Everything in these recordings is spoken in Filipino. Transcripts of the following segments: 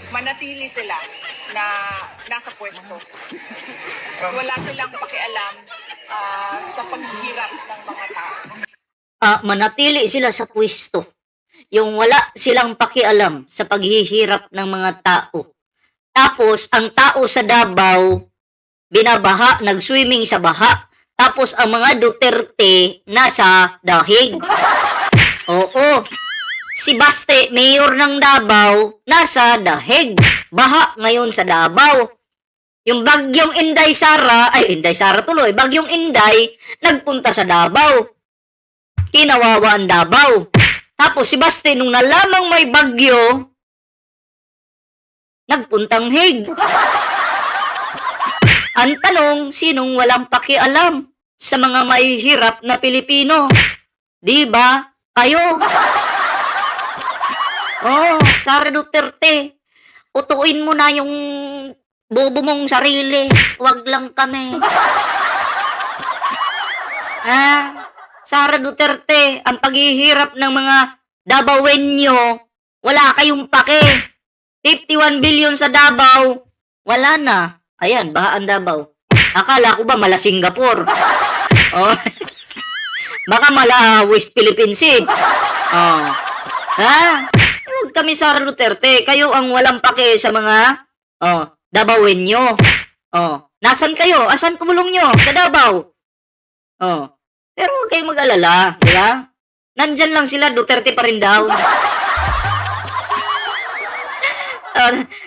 manatili sila na nasa pwesto. Wala silang pakialam sa paghihirap ng mga tao. Manatili sila sa pwesto. Yung wala silang pakialam sa paghihirap ng mga tao. Tapos, ang tao sa Davao, binabaha, nag-swimming sa baha. Tapos, ang mga Duterte, nasa dahig. Oo. Si Baste, mayor ng Davao, nasa dahig. Baha ngayon sa Davao. Yung bagyong Inday Sara, tuloy, bagyong Inday, nagpunta sa Davao. Kinawawa ang Davao. Tapos si Baste, nung nalamang may bagyo, nagpuntang Hague. Ang tanong, sinong walang pakialam sa mga mahihirap na Pilipino? Di ba? Kayo. Sara Duterte, utuin mo na yung bobo mong sarili. Huwag lang kami. Sara Duterte, ang paghihirap ng mga Davaoenyo, wala kayong pake. 51 billion sa Davao, wala na. Ayan, baha ang Davao. Akala ko ba mala Singapore? Baka mala West Philippine Sea. Huwag kami, Sara Duterte. Kayo ang walang pake sa mga Davaoenyo. Nasaan kayo? Asan kumulong nyo? Sa Davao. Pero huwag kayong mag-alala, di ba? Nandyan lang sila, Duterte pa rin daw.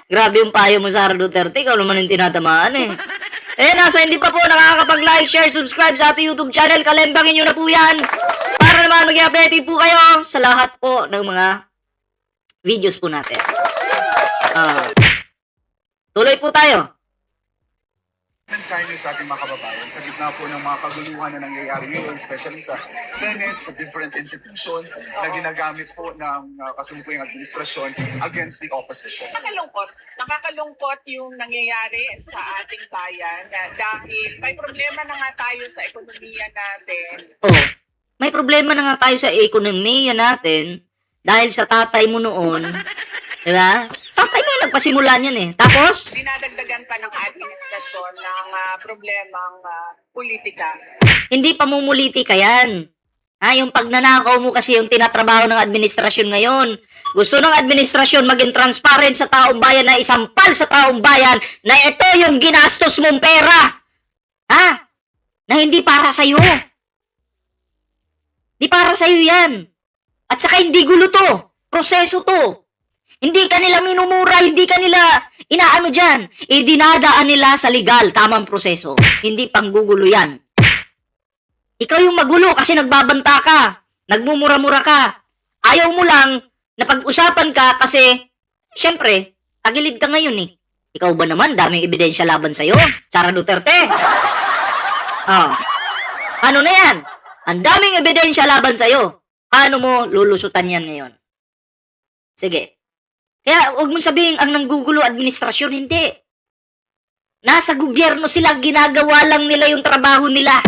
Grabe yung payo mo, Sara Duterte. Ikaw naman yung tinatamaan eh. Nasa hindi pa po nakakapag-like, share, subscribe sa ating YouTube channel, kalembangin nyo na po yan. Para naman mag-update po kayo sa lahat po ng mga videos po natin. Tuloy po tayo. Mensahe niyo sa ating mga kababayan sa gitna po ng mga kaguluhan na nangyayari ngayon, especially sa Senate, sa different institution na ginagamit po ng kasalukuyang administrasyon against the opposition. Nakakalungkot yung nangyayari sa ating bayan dahil may problema na nga tayo sa ekonomiya natin. May problema na nga tayo sa ekonomiya natin dahil sa tatay mo noon, di ba? Tatay mo yung nagpasimula niyan eh. Tapos? Dinadagdagan pa ng administrasyon ng problemang politika. Hindi pamumulitika yan. Yung pagnanakaw mo kasi yung tinatrabaho ng administrasyon ngayon. Gusto ng administrasyon maging transparent sa taong bayan na isampal sa taong bayan na ito yung ginastos mong pera. Na hindi para sa'yo. Hindi para sa'yo yan. At saka hindi gulo to. Proseso to. Hindi kanila minumura, hindi kanila inaano dyan. Dinadaan nila sa legal, tamang proseso. Hindi panggugulo yan. Ikaw yung magulo kasi nagbabanta ka. Nagmumura-mura ka. Ayaw mo lang na pag-usapan ka kasi, syempre, tagilid ka ngayon eh. Ikaw ba naman, daming ebidensya laban sa'yo? Sara Duterte. Ano na yan? Ang daming ebidensya laban sa'yo. Paano mo lulusutan yan ngayon? Sige. Kaya huwag mo sabihin ang nanggugulo administrasyon, hindi. Nasa gobyerno sila, ginagawa lang nila yung trabaho nila.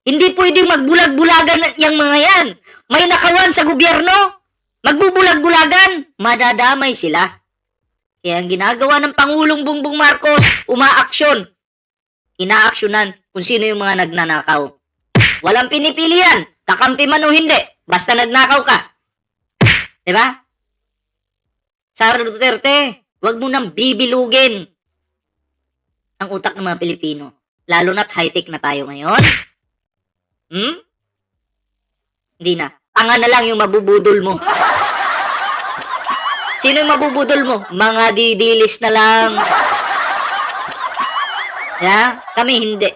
Hindi pwedeng magbulag-bulagan yung mga yan. May nakawan sa gobyerno, magbubulag-bulagan, madadamay sila. Kaya ang ginagawa ng Pangulong Bongbong Marcos, umaaksyon. Inaaksyonan kung sino yung mga nagnanakaw. Walang pinipili yan, kakampi man o hindi, basta nagnakaw ka. Diba? Sara Duterte, wag mo nang bibilugin ang utak ng mga Pilipino. Lalo na't high-tech na tayo ngayon. Hindi na. Tanga na lang yung mabubudol mo. Sino yung mabubudol mo? Mga didilis na lang. Kami hindi.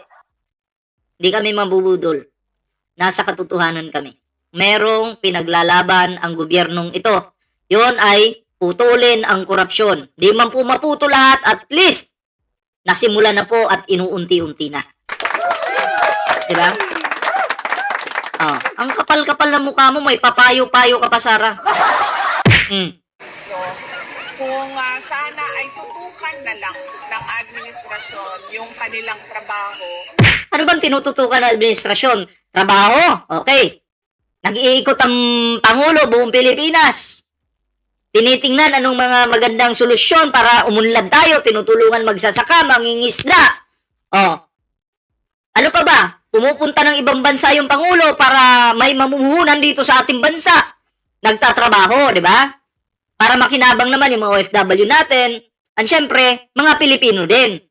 Hindi kami mabubudol. Nasa katotohanan kami. Merong pinaglalaban ang gobyernong ito. Yon ay putulin ang korupsyon. Di man po maputo lahat, at least nasimula na po at inuunti-unti na. Diba? Ang kapal-kapal na mukha mo, may papayo-payo ka pa, Sara. Kung sana ay tutukan na lang ng administrasyon yung kanilang trabaho. Ano bang tinututukan ng administrasyon? Trabaho? Okay. Nag-iikot ang Pangulo buong Pilipinas. Tinitingnan anong mga magandang solusyon para umunlad tayo, tinutulungan magsasaka, mangingisda. Oh. Ano pa ba? Pumupunta ng ibang bansa yung Pangulo para may mamumuhunan dito sa ating bansa. Nagtatrabaho, di ba? Para makinabang naman yung mga OFW natin. At syempre, mga Pilipino din.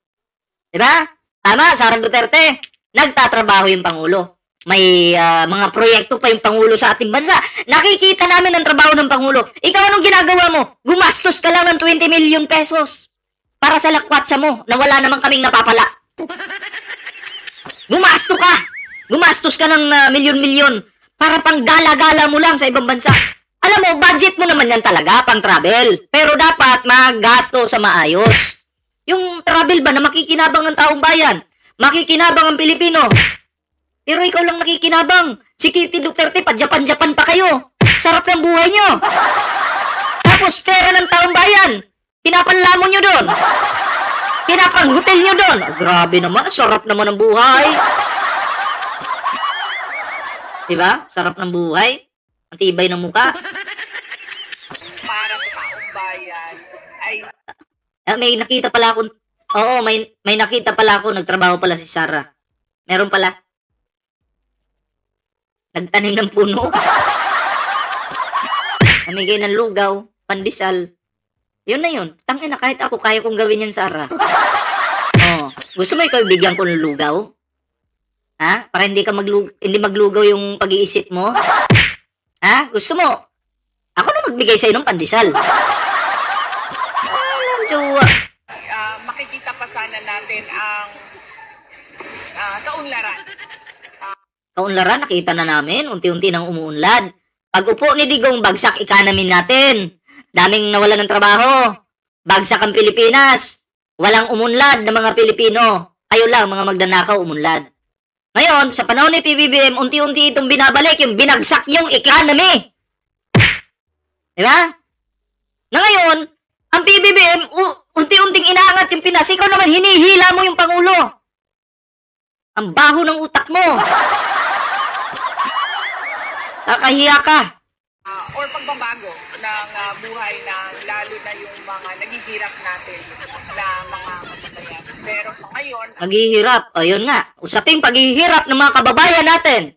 Di ba? Tama, Sara Duterte. Nagtatrabaho yung Pangulo. May mga proyekto pa yung Pangulo sa ating bansa. Nakikita namin ang trabaho ng Pangulo. Ikaw anong ginagawa mo? Gumastos ka lang ng 20 million pesos para sa lakwatsa mo na wala namang kaming napapala. Gumastos ka ng milyon-milyon para pang gala-gala mo lang sa ibang bansa. Alam mo, budget mo naman yan talaga pang travel. Pero dapat magasto sa maayos. Yung travel ba na makikinabang ang taong bayan? Makikinabang ang Pilipino? Pero ikaw lang nakikinabang. Si Kitty Duterte, pa Japan-Japan pa kayo. Sarap ng buhay nyo. Tapos pera ng taong bayan. Pinapanlamon nyo doon. Pinapang-hotel nyo doon. Grabe naman, sarap naman ng buhay. Diba? Sarap ng buhay. Ang tibay ng muka. Para sa taong bayan ay May nakita pala ako. Oo, may nakita pala ako. Nagtrabaho pala si Sarah. Meron pala. Nagtanim ng puno. Namigay ng lugaw, pandesal. Yun na yun. Tangina, kahit ako, kaya kong gawin yan, Sarah. Oh, gusto mo ikaw bigyan ko ng lugaw? Ha? Para hindi maglugaw yung pag-iisip mo? Ha? Gusto mo? Ako na magbigay sa'yo ng pandesal. Jowa. makikita pa sana natin ang kaunlaran. Kaunlaran, nakita na namin. Unti-unti nang umuunlad. Pag-upo ni Digong, bagsak economy natin. Daming nawalan ng trabaho. Bagsak ang Pilipinas. Walang umunlad ng mga Pilipino. Kayo lang, mga magnanakaw, umunlad. Ngayon, sa panahon ni PBBM, unti-unti itong binabalik yung binagsak yung economy. Diba? Na ngayon, ang PBBM, unti-unting inaangat yung Pinas. Ikaw naman, hinihila mo yung Pangulo. Ang baho ng utak mo. Kakahiya ka. Or pagbabago ng buhay na lalo na yung mga naghihirap natin na mga kababayan. Pero sa ngayon, Naghihirap. O, yun nga. Usaping paghihirap ng mga kababayan natin.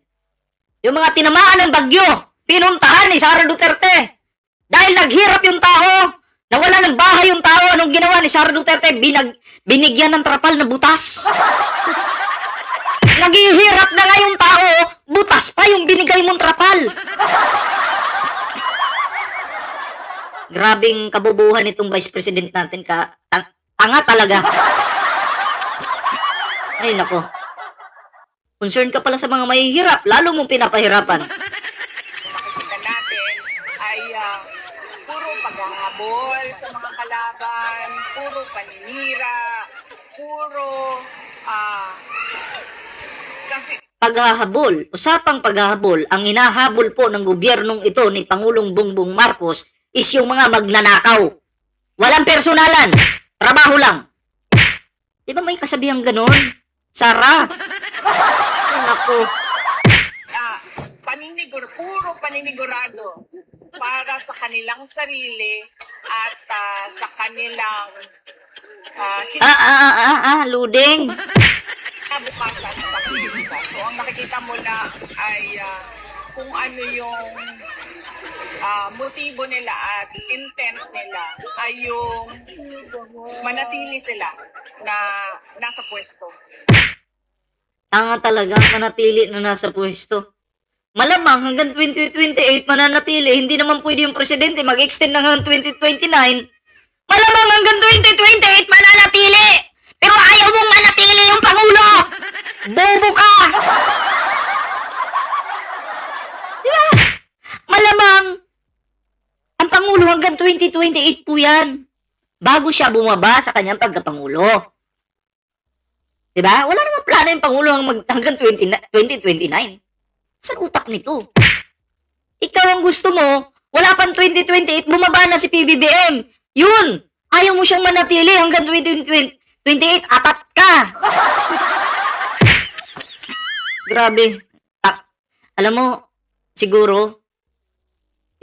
Yung mga tinamaan ng bagyo, pinuntahan ni Sara Duterte. Dahil naghirap yung tao, nawala ng bahay yung tao, anong ginawa ni Sara Duterte? Binigyan ng trapal na butas. Naghihirap na nga yung tao, butas pa yung binigay mong trapal. Grabing kabubuhan itong Vice President natin. Tanga talaga. Ay, nako. Concern ka pala sa mga mahihirap, lalo mong pinapahirapan. makikita natin ay puro paghahabol sa mga kalaban, puro paninira, puro kasi Paghahabol, usapang paghahabol, ang hinahabol po ng gobyernong ito ni Pangulong Bongbong Marcos is yung mga magnanakaw. Walang personalan, trabaho lang. Di ba may kasabihang ganon? Sara? Ay, naku. puro paninigurado para sa kanilang sarili at sa kanilang Ludeng. kinabukasan sa Pilipinas. So, ang nakikita mo na ay kung ano yung motibo nila at intent nila ay yung manatili sila na nasa pwesto. Tanga talaga, manatili na nasa pwesto. Malamang hanggang 2028 mananatili, hindi naman pwede yung presidente mag-extend na hanggang 2029. Malamang hanggang 2028 mananatili! Pero ayaw mong manatili yung Pangulo! Bobo ka! Diba? Malamang ang Pangulo hanggang 2028 po yan. Bago siya bumaba sa kanyang pagkapangulo. Diba? Wala namang plano yung Pangulo hanggang 2029. Saan utak nito? Ikaw ang gusto mo, wala pang 2028, bumaba na si PBBM. Yun! Ayaw mo siyang manatili hanggang 2028, atat ka! Grabe. Alam mo, siguro,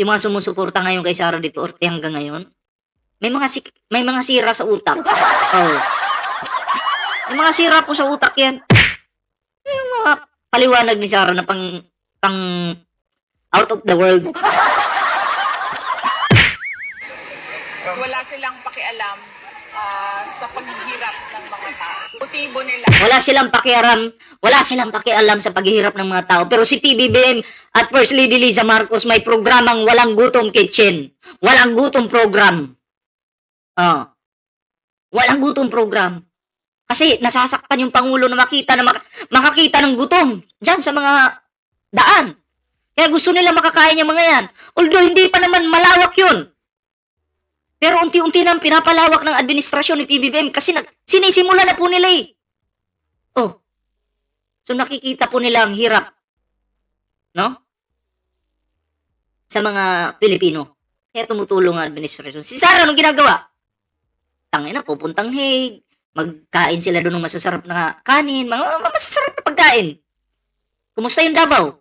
yung mga sumusuporta ngayon kay Sara Duterte hanggang ngayon, may mga sira sa utak. Oh. May mga sira po sa utak yan. Yung mga paliwanag ni Sara na pang out of the world. Wala silang pakialam sa paghihirap ng mga tao. Motibo nila. Wala silang pakialam sa paghihirap ng mga tao. Pero si PBBM at First Lady Liza Marcos may programang walang gutom kitchen. Walang gutom program. Walang gutom program. Kasi nasasaktan yung Pangulo na makakita ng gutom dyan sa mga daan. Kaya gusto nila makakain yung mga yan. Although hindi pa naman malawak yun. Pero unti-unti nang pinapalawak ng administrasyon ni PBBM kasi sinisimula na po nila eh. Oh. So nakikita po nila ang hirap. No? Sa mga Pilipino. Kaya tumutulong ang administrasyon. Si Sara, anong ginagawa? Tangina, pupuntang Hague. Magkain sila doon ng masasarap na kanin. Mga masasarap na pagkain. Kumusta yung Davao?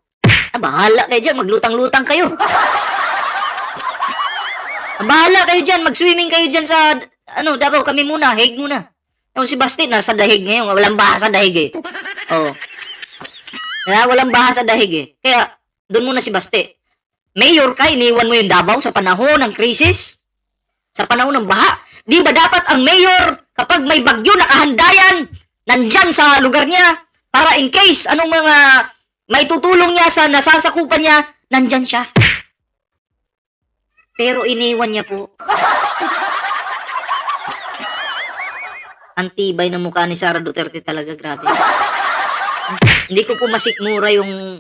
Bahala kayo dyan. Maglutang-lutang kayo. Bahala kayo dyan, mag-swimming kayo dyan sa, Davao, kami muna, Hague muna. Yung si Basti, nasa dahig ngayon, walang baha sa dahig eh. Oo. Walang baha sa dahig eh. Kaya, doon muna si Basti. Mayor ka, iniwan mo yung Davao sa panahon ng krisis? Sa panahon ng baha? Di ba dapat ang mayor, kapag may bagyo, nakahandayan, nandyan sa lugar niya, para in case, anong mga maitutulong niya sa nasasakupan niya, nandyan siya. Pero iniwan niya po. Ang tibay ng mukha ni Sara Duterte talaga, grabe. Hindi ko po masikmura yung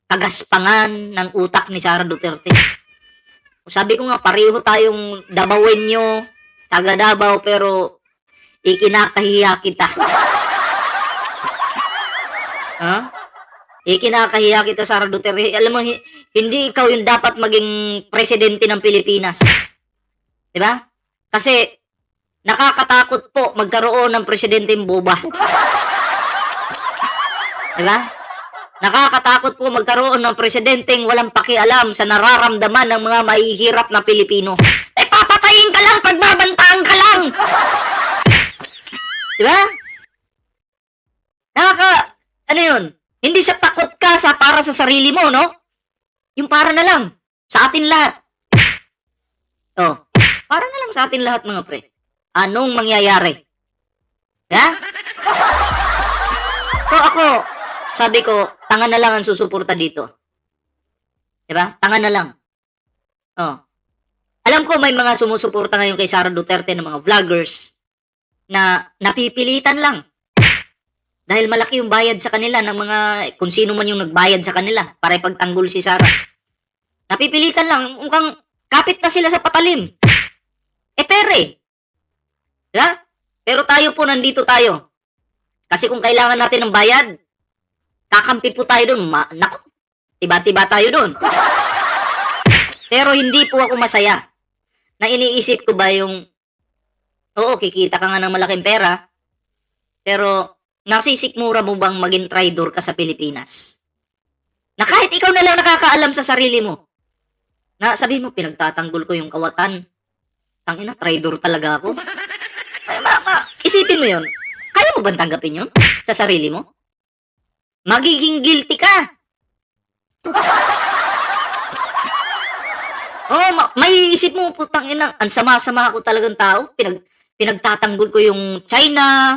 kagaspangan ng utak ni Sara Duterte. Sabi ko nga, pareho tayong Dabawenyo, taga Davao, pero ikinakahiya kita. Ha? Ikinakahiya kita, Sara Duterte. Alam mo, hindi ikaw yung dapat maging presidente ng Pilipinas. Diba? Kasi, nakakatakot po magkaroon ng presidenteng boba. Diba? Nakakatakot po magkaroon ng presidenteng walang pakialam sa nararamdaman ng mga mahihirap na Pilipino. Papatayin ka lang, pagbabantaan ka lang! Diba? Ano yun? Hindi sa takot ka para sa sarili mo, no? Yung para na lang. Sa atin lahat. Oh. Para na lang sa atin lahat, mga pre. Anong mangyayari? Ha? So ako, sabi ko, tanga na lang ang susuporta dito. Diba? Tanga na lang. Oh. Alam ko may mga sumusuporta ngayon kay Sara Duterte ng mga vloggers na napipilitan lang. Dahil malaki yung bayad sa kanila ng mga, kung sino man yung nagbayad sa kanila para ipagtanggol si Sara. Napipilitan lang, mukhang kapit na sila sa patalim. Pere. Diba? Pero tayo po, nandito tayo. Kasi kung kailangan natin ng bayad, kakampi po tayo doon. Naku, tiba-tiba tayo doon. Pero hindi po ako masaya. Na iniisip ko ba yung, oo, kikita ka nga ng malaking pera, pero nasisikmura mo bang maging traidor ka sa Pilipinas? Na kahit ikaw na lang nakakaalam sa sarili mo. Na sabi mo, pinagtatanggol ko yung kawatan. Tangina, traidor talaga ako. Isipin mo yun. Kaya mo bang tanggapin yun? Sa sarili mo? Magiging guilty ka. May isip mo, putang ina, ang sama-sama ako talagang tao. Pinagtatanggol ko yung China,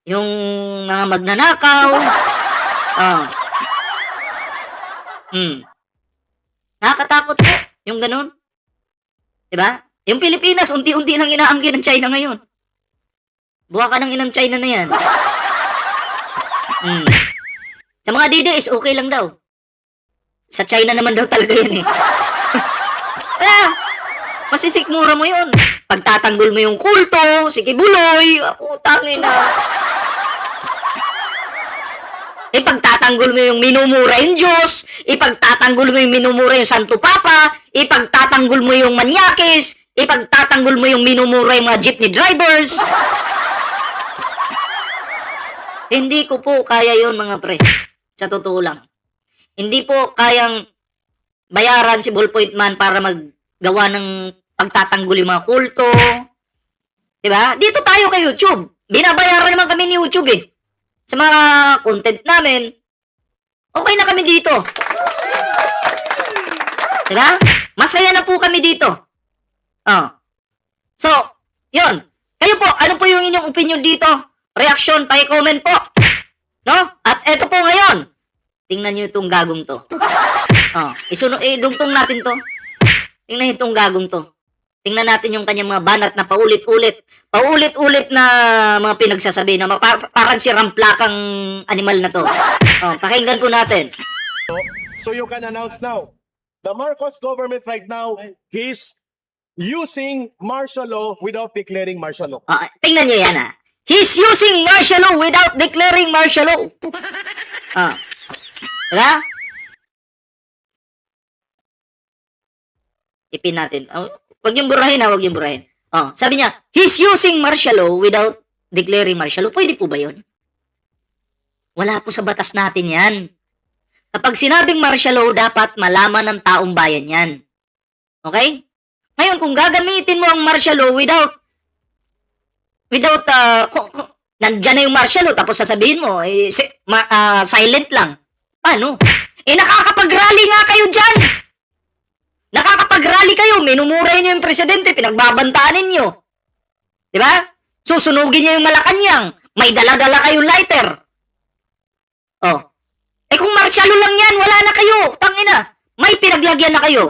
yung mga magnanakaw. Nakakatakot po, yung ganun. Diba? Yung Pilipinas, unti-unti nang inaangkin ng China ngayon. Buha ka ng inang China na yan. Sa mga DDS, okay lang daw. Sa China naman daw talaga yan eh. Masisikmura mo yun. Pagtatanggol mo yung kulto, si Kibuloy, putangin na. Ipagtatanggol mo yung minumura yung Diyos, ipagtatanggol mo yung minumura yung Santo Papa, ipagtatanggol mo yung manyakis, ipagtatanggol mo yung minumura yung mga jeepney drivers. Hindi ko po kaya yun, mga pre. Sa totoo lang. Hindi po kayang bayaran si Ballpoint Man para maggawa ng pagtatanggol yung mga kulto. Diba? Dito tayo kay YouTube. Binabayaran naman kami ni YouTube eh. Sa mga content namin. Okay na kami dito. Diba? Masaya na po kami dito. Oh. So, yun. Kayo po, ano po yung inyong opinion dito? Reaction, paki-comment po. No? At eto po ngayon. Tingnan nyo itong gagong to. Oh, idugtong natin to. Tingnan itong gagong to. Tingnan natin yung kanyang mga banat na paulit-ulit. Paulit-ulit na mga pinagsasabi na parang si ramplakang animal na to. Oh, pakinggan po natin. So you can announce now. The Marcos government right now is using martial law without declaring martial law. Oh, tingnan nyo yan ha. He's using martial law without declaring martial law. Oh. Diba? Ipin natin. Oh, wag yung burahin ha, wag yung burahin. Oh, sabi niya, he's using martial law without declaring martial law. Pwede po ba yun? Wala po sa batas natin yan. Kapag sinabing martial law, dapat malaman ng taong bayan yan. Okay? Ngayon, kung gagamitin mo ang martial law without nandyan na yung martial law, tapos sasabihin mo, silent lang. Paano? Nakakapag-rally nga kayo dyan! Nakakapag-rally kayo, minumuray niyo yung presidente, pinagbabantaan ninyo. Diba? Susunugin niyo yung Malacanang, may dala-dala kayong lighter. Oh. Kung martial law lang yan, wala na kayo. Tangina, may pinaglagyan na kayo.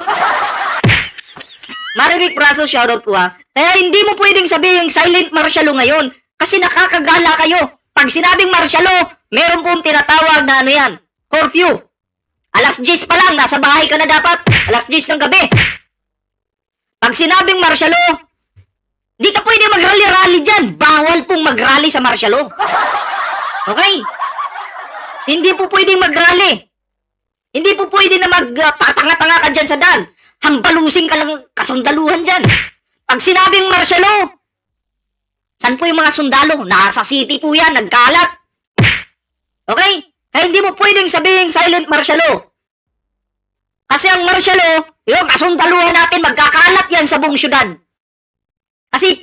Marivic Praso, shoutout po ha. Kaya hindi mo pwedeng sabihin silent martial law ngayon kasi nakakagala kayo. Pag sinabing martial law, meron pong tinatawag na ano yan, curfew. Alas 10 pa lang, nasa bahay ka na dapat. Alas 10 ng gabi. Pag sinabing martial law, di ka pwede mag-rally-rally dyan. Bawal pong mag-rally sa martial law. Okay? Hindi po pwedeng mag-rally. Hindi po pwede na magtatanga-tanga ka dyan sa daan. Hambalusing ka lang kasundaluhan dyan. Pag sinabing martial law, saan po yung mga sundalo? Nasa city po yan, nagkalat. Okay? Kaya hindi mo pwedeng sabihin silent martial law. Kasi ang martial law, yung kasundaluhan natin, magkakalat yan sa buong syudad. Kasi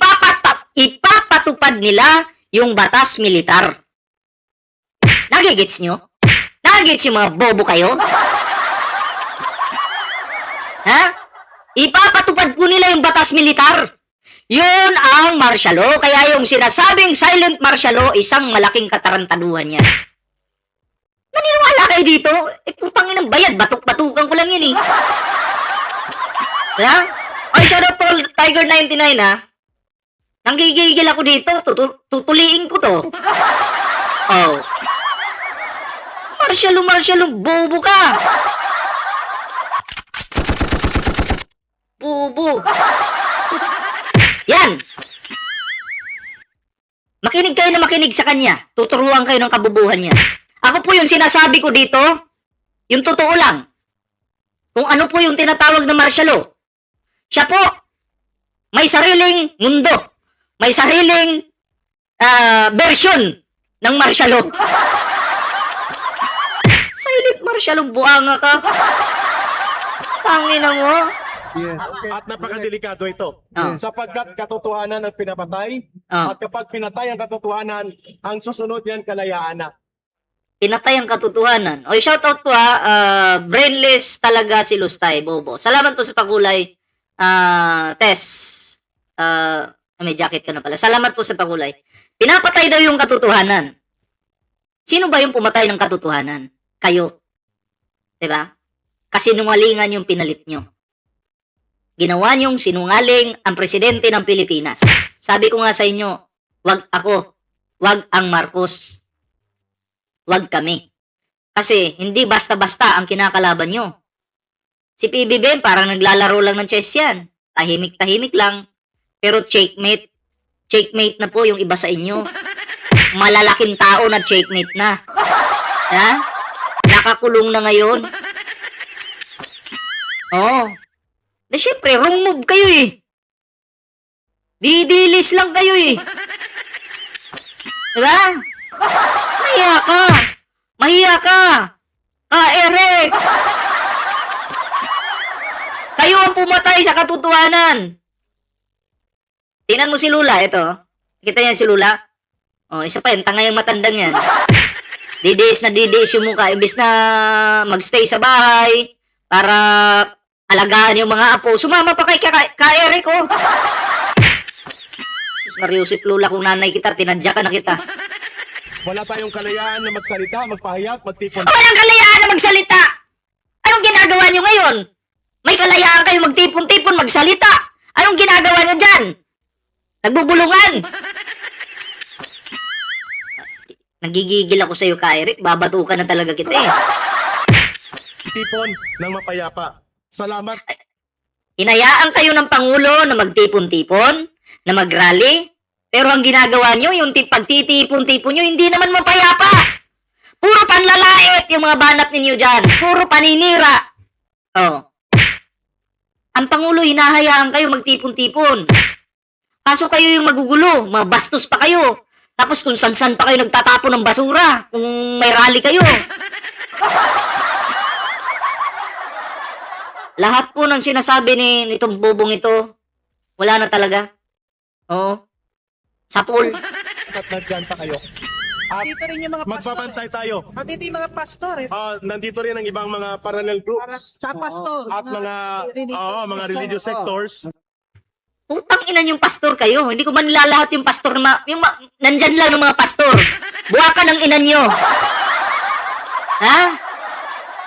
ipapatupad nila yung batas militar. Nagigits nyo? Nagigits yung mga bobo kayo? Ha? Ipapatupad po nila yung batas militar. Yun ang martial law. Kaya yung sinasabing silent martial law, isang malaking katarantaduhan yan. Naniniwala kayo dito? Putang inang bayad. Batuk-batukan ko lang yun eh. Ha? Ay, shoutout to Tiger99 ha. Nanggigigil ako dito. Tutuliin ko to. Oh. Martial law, bobo ka. Bobo. Yan. Makinig kayo na makinig sa kanya. Tuturuan kayo ng kabubuhan niya. Ako po yung sinasabi ko dito, yung totoo lang. Kung ano po yung tinatawag na martial law. Siya po, may sariling mundo. May sariling version ng martial law. Silent martial law, buanga ka. Tangina mo. Yes. At napakadelikado ito. Oh. Sapagkat katotohanan ang pinapatay. Oh. At kapag pinatay ang katotohanan, ang susunod yan kalayaan na. Pinatay ang katotohanan. O, shoutout po brainless talaga si Lustay, bobo. Salamat po sa pagulay. Tess. May jacket ka na pala. Salamat po sa pagulay. Pinapatay daw yung katotohanan. Sino ba yung pumatay ng katotohanan? Kayo. Diba? Kasi nungalingan yung pinalit nyo. Ginawa niyong sinungaling ang presidente ng Pilipinas. Sabi ko nga sa inyo, wag ako, wag ang Marcos. Wag kami. Kasi hindi basta-basta ang kinakalaban nyo. Si PBBM parang naglalaro lang ng chess yan. Tahimik-tahimik lang. Pero checkmate. Checkmate na po yung iba sa inyo. Malalaking tao na checkmate na. Ha? Nakakulong na ngayon. Oo. Na syempre, wrong move kayo eh. Didilis lang kayo eh. Diba? Mahiya ka. Mahiya ka. Eric. Kayo ang pumatay sa katotohanan. Tingnan mo si Lula, ito. Kita yan si Lula? Oh, isa pa yan, tanga yung matandang yan. Didiis yung mukha. Imbis na magstay sa bahay para alagaan yung mga apo. Sumama pa kay Eric, oh. Sus Mariusip Lula, kung nanay kita, tinadya ka na kita. Wala tayong kalayaan na magsalita, magpahayag, magtipon. Walang kalayaan na magsalita! Anong ginagawa nyo ngayon? May kalayaan kayo magtipon-tipon, magsalita! Anong ginagawa nyo dyan? Nagbubulungan! Nagigigil ako sa'yo, Eric. Babatukan na talaga kita eh. Tipon ng mapayapa. Salamat. Hinayaan kayo ng Pangulo na magtipon-tipon, na mag-rally, pero ang ginagawa nyo, yung pagtitipon-tipon nyo, hindi naman mapayapa. Puro panlalait yung mga banat ninyo dyan. Puro paninira. Oh. Ang Pangulo, hinahayaan kayo magtipon-tipon. Kaso kayo yung magugulo, mga bastos pa kayo. Tapos kung san-san pa kayo nagtatapon ng basura, kung may rally kayo. Lahat po ng sinasabi nitong bobong ito, wala na talaga. Oo. Sapul. At nagkanta kayo. At Dito rin yung mga pastor. magbabantay tayo. Dito yung mga pastor. Nandito rin ang ibang mga parallel groups Sa pastor. at mga religious sectors. Putang ina yung pastor kayo. Hindi ko man nilalahat yung pastor na nandyan lang ng mga pastor. Buwakan ng ina nyo. Ha?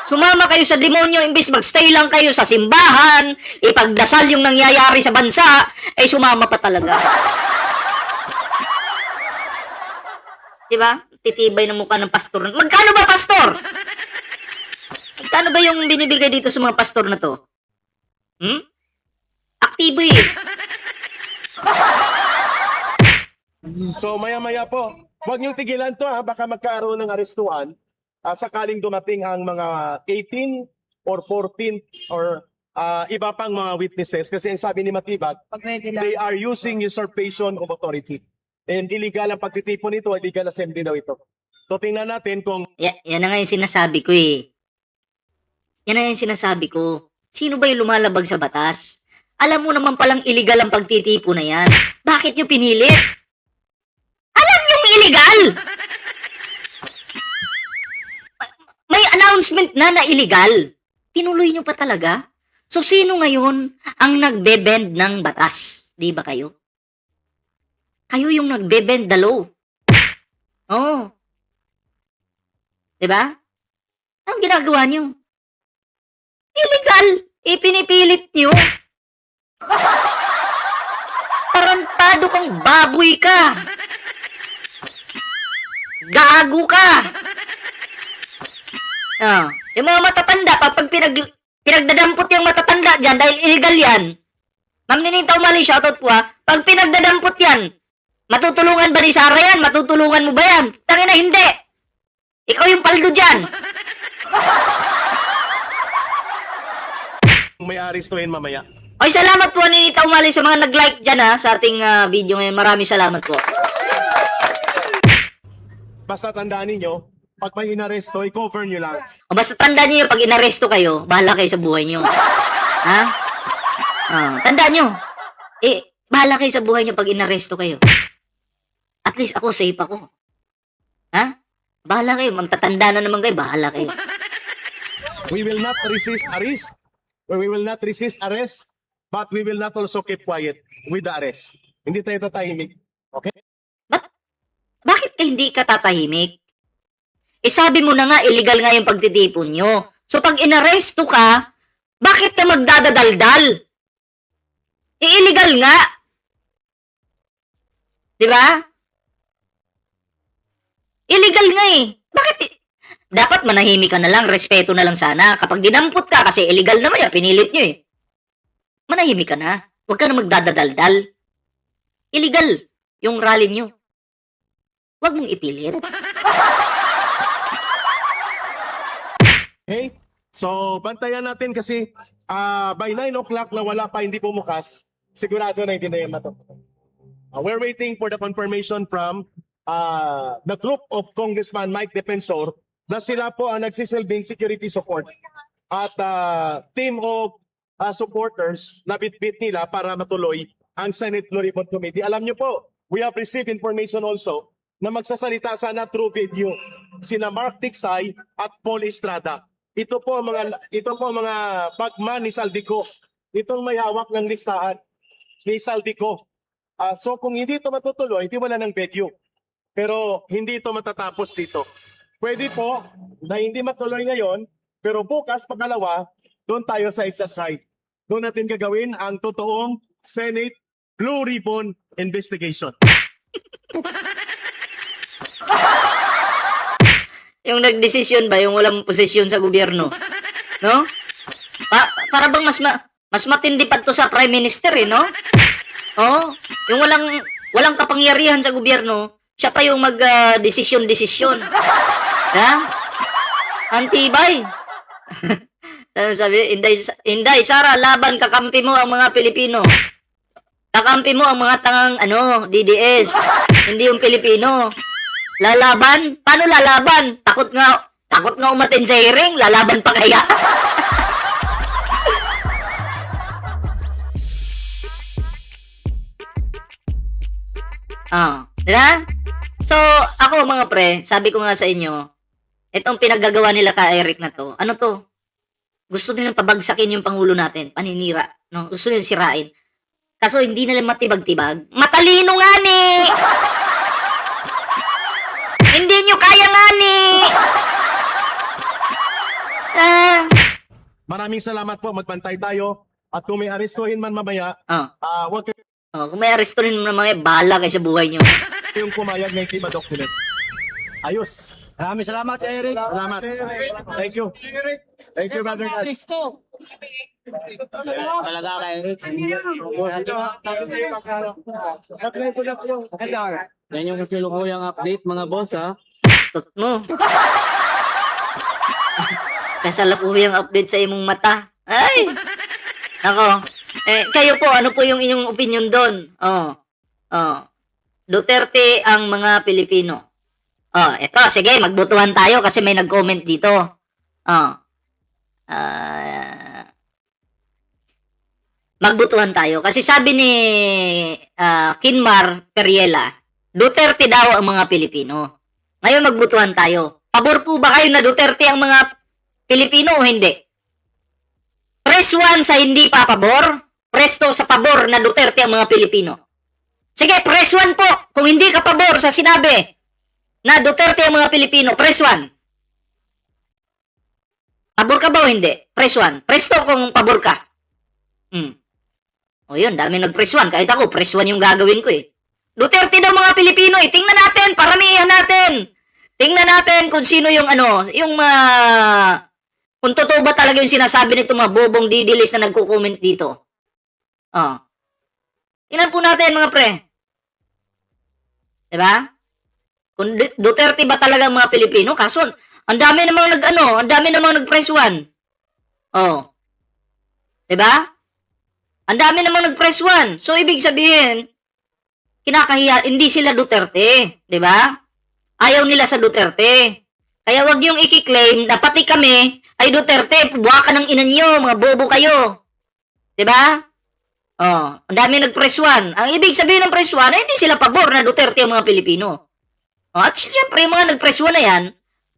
Sumama kayo sa demonyo, imbis magstay lang kayo sa simbahan, ipagdasal yung nangyayari sa bansa, ay sumama pa talaga. Diba? Titibay ng mukha ng pastor. Magkano ba pastor? Magkano ba yung binibigay dito sa mga pastor na to? Aktibo eh. So maya-maya po, huwag niyong tigilan to baka magkaroon ng arestuhan sakaling dumating ang mga 18 or 14 or iba pang mga witnesses kasi ang sabi ni Matibag, they are using usurpation of authority. And illegal ang pagtitipon nito, illegal assembly daw ito. So tingnan natin kung Yan na nga yung sinasabi ko eh. Yan na yung sinasabi ko. Sino ba yung lumalabag sa batas? Alam mo naman palang illegal ang pagtitipo na yan. Bakit nyo pinilit? Alam yung illegal! May announcement na illegal. Tinuloy nyo pa talaga? So sino ngayon ang nagbe-bend ng batas? Di ba kayo? Kayo yung nagbe-bend the law. Oo. Di ba? Anong ginagawa nyo? Illegal. Ipinipilit nyo. Tarantado kang baboy ka. Gago ka. Yung mga matatanda, pag pinagdadampot yung matatanda dyan, dahil illegal yan, Ma'am Ninita Umali, shoutout po pag pinagdadampot yan, matutulungan ba ni Sara yan? Matutulungan mo ba yan? Tangina, hindi. Ikaw yung paldo dyan. may aristuhin mamaya. Oy, salamat po Ninita Umali sa mga nag-like dyan sa ating video ngayon. Maraming salamat po. Basta tandaan ninyo, pag may inaresto, i-cover nyo lang. O basta tandaan nyo, pag inaresto kayo, bahala kayo sa buhay nyo. Ha? Tandaan nyo. Bahala kayo sa buhay nyo pag inaresto kayo. At least ako, safe ako. Ha? Bahala kayo. Magtatanda na naman kayo. Bahala kayo. We will not resist arrest. We will not resist arrest, but we will not also keep quiet with the arrest. Hindi tayo tatahimik. Okay? Bakit ka hindi ka tatahimik? Sabi mo na nga, illegal nga yung pagtitipon nyo. So pag inaresto ka, bakit ka magdadadaldal? Illegal nga. Di ba? Illegal nga eh. Bakit? Dapat manahimik ka na lang, respeto na lang sana. Kapag dinampot ka, kasi illegal naman yan, pinilit nyo eh. Manahimik ka na. Huwag ka na magdadadaldal. Illegal yung rally nyo. Huwag mong ipilit. Okay? So, bantayan natin kasi by 9 o'clock na wala pa, hindi pumukas, sigurado na hindi na yan mato. We're waiting for the confirmation from the group of Congressman Mike Defensor na sila po ang nagsisilbing security support at team of supporters na bitbit nila para matuloy ang Senate Blue Ribbon Committee. Alam niyo po, we have received information also na magsasalita sana through video sina Mark Tiksay at Paul Estrada. Ito po ang mga bagman ni Saldico. Itong may hawak ng listahan ni Saldico. So kung hindi ito matutuloy, hindi wala ng video. Pero hindi ito matatapos dito. Pwede po na hindi matuloy ngayon, pero bukas pangalawa, doon tayo sa exercise. Doon natin gagawin ang totoong Senate Blue Ribbon Investigation. Yung nagdesisyon ba, yung walang posisyon sa gobyerno? No? Para bang mas matindi pa to sa Prime Minister eh, no? Oh, yung walang kapangyarihan sa gobyerno, siya pa yung mag-desisyon. Ha? Antibay. Sabi, Inday, Sara, laban, kakampi mo ang mga Pilipino. Kakampi mo ang mga tangang, DDS. Hindi yung Pilipino. Lalaban? Paano lalaban? Takot nga umatin sa hearing. Lalaban pa kaya? Diba? So, ako mga pre, sabi ko nga sa inyo, itong pinaggagawa nila ka Eric na to, ano to? Gusto nilang pabagsakin yung Pangulo natin, paninira, no? Gusto nilang sirain. Kaso hindi nila matibag-tibag. Matalino nga ni! Hindi nyo kaya nga ni! Maraming salamat po. Magbantay tayo. At kung may arestuhin man mamaya, huwag kung may aresto rin naman mga bahala kayo sa buhay nyo. kayong pumayag na hindi ma-document. Ayos. Maraming salamat, Eric. Salamat. Thank you. Thank you, Brother Kat. Talaga ka, Eric. Yan yung kasilukuyang update, mga boss, ha? Tot mo. Kasalukuyang update sa imong mata. Ay! Ako. Kayo po, ano po yung inyong opinion doon? Duterte ang mga Pilipino. Eto, sige, magbutuhan tayo kasi may nag-comment dito. Magbutuhan tayo. Kasi sabi ni Kinmar Periela, Duterte daw ang mga Pilipino. Ngayon magbutuhan tayo. Pabor po ba kayo na Duterte ang mga Pilipino o hindi? Press 1 sa hindi pa pabor. Press 2 sa pabor na Duterte ang mga Pilipino. Sige, press 1 po. Kung hindi ka pabor sa sinabi na Duterte ang mga Pilipino, press 1. Pabor ka ba o hindi? Press 1. Press 2 kung pabor ka. O yun, dami nag-press 1. Kahit ako, press 1 yung gagawin ko eh. Duterte daw mga Pilipino eh. Tingnan natin, paramihan natin. Tingnan natin kung sino yung kung totoo ba talaga yung sinasabi nito mga bobong didilis na nagko-comment dito. Tingnan po natin mga pre. Diba? Kung Duterte ba talaga ang mga Pilipino? Kaso, ang dami namang nag-press 1. Diba? Ang dami namang nag-press 1. So, ibig sabihin, kinakahiya, hindi sila Duterte. Diba? Ayaw nila sa Duterte. Kaya wag yung i-claim na pati kami ay Duterte. Buwa ka ng ina niyo, mga bobo kayo. Diba? Ang dami nag-press 1. Ang ibig sabihin ng press 1 ay hindi sila pabor na Duterte ang mga Pilipino. At siyempre, yung mga nag-press 1 na yan,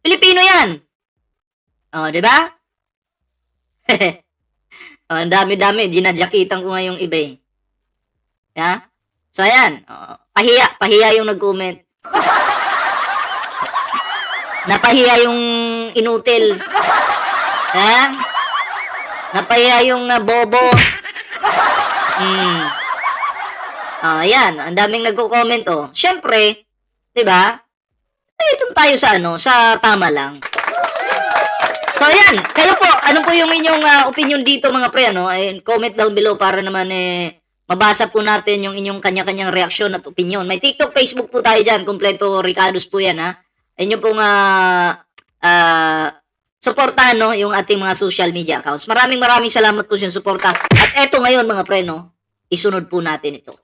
Pilipino yan. Diba? Ang dami-dami. Ginadyakitan ko nga yung iba eh. Yeah? So, ayan. Pahiya yung nag-comment. Napahiya yung inutil. Napahiya yung bobo. Ayan, ang daming nagko-comment Syempre, 'di ba? Doon tayo sa tama lang. So ayan, kayo po, ano po yung inyong opinion dito mga pre comment down below para naman mabasa po natin yung inyong kanya-kanyang reaksyon at opinion. May TikTok, Facebook po tayo diyan, kompleto Ricardos po 'yan ha. Inyo pong suportahan yung ating mga social media accounts. Maraming salamat po sa suporta. At eto ngayon mga pre, isunod po natin ito.